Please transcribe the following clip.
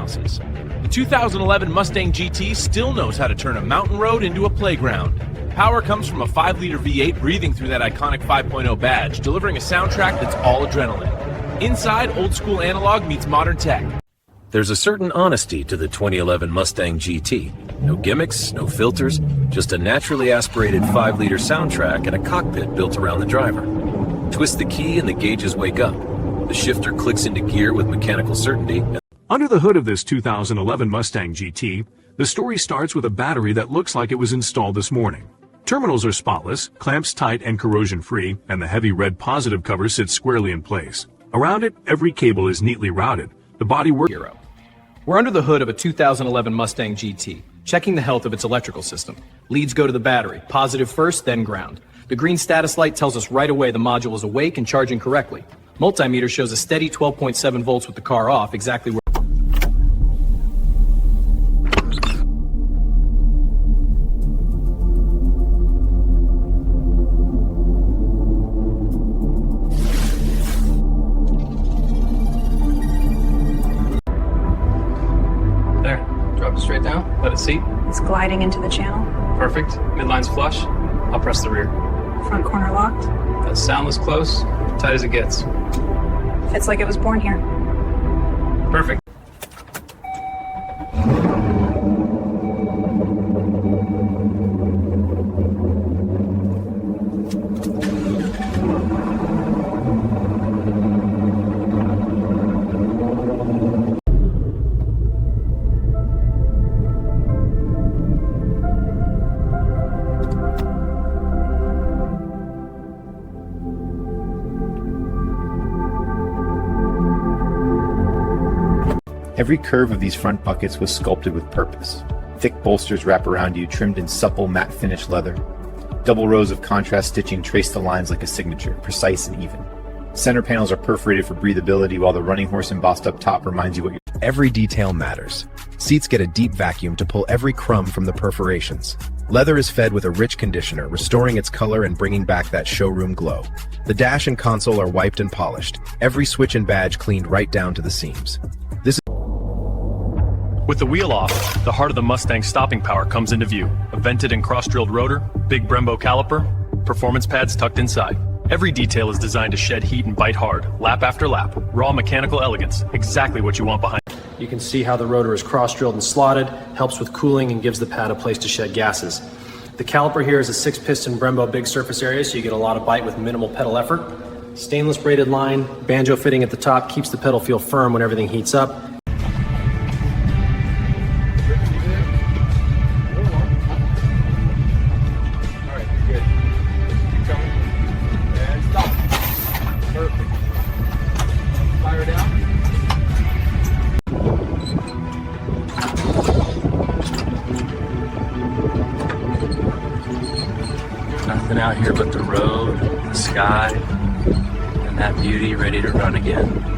houses. The 2011 Mustang GT still knows how to turn a mountain road into a playground. Power comes from a 5-liter V8 breathing through that iconic 5.0 badge, delivering a soundtrack that's all adrenaline. Inside, old-school analog meets modern tech. There's a certain honesty to the 2011 Mustang GT. No gimmicks, no filters, just a naturally aspirated 5-liter soundtrack and a cockpit built around the driver. Twist the key and the gauges wake up. The shifter clicks into gear with mechanical certainty. Under the hood of this 2011 Mustang GT, the story starts with a battery that looks like it was installed this morning. Terminals are spotless, clamps tight and corrosion-free, and the heavy red positive cover sits squarely in place. Around it, every cable is neatly routed. The body works. We're under the hood of a 2011 Mustang GT, checking the health of its electrical system. Leads go to the battery, positive first, then ground. The green status light tells us right away the module is awake and charging correctly. Multimeter shows a steady 12.7 volts with the car off, exactly where... There, drop it straight down, let it seat. It's gliding into the channel. Perfect, midline's flush. I'll press the rear. Front corner locked. That's soundless close, tight as it gets. Fits like it was born here. Perfect. Every curve of these front buckets was sculpted with purpose. Thick bolsters wrap around you, trimmed in supple matte finish leather. Double rows of contrast stitching trace the lines like a signature, precise and even. Center panels are perforated for breathability, while the running horse embossed up top reminds you what you're... Every detail matters. Seats get a deep vacuum to pull every crumb from the perforations. Leather is fed with a rich conditioner, restoring its color and bringing back that showroom glow. The dash and console are wiped and polished, every switch and badge cleaned right down to the seams. With the wheel off, the heart of the Mustang stopping power comes into view. A vented and cross-drilled rotor, big Brembo caliper, performance pads tucked inside. Every detail is designed to shed heat and bite hard, lap after lap. Raw mechanical elegance, exactly what you want behind. You can see how the rotor is cross-drilled and slotted, helps with cooling and gives the pad a place to shed gases. The caliper here is a 6-piston Brembo big surface area, so you get a lot of bite with minimal pedal effort. Stainless braided line, banjo fitting at the top keeps the pedal feel firm when everything heats up. Nothing out here but the road, the sky, and that beauty ready to run again.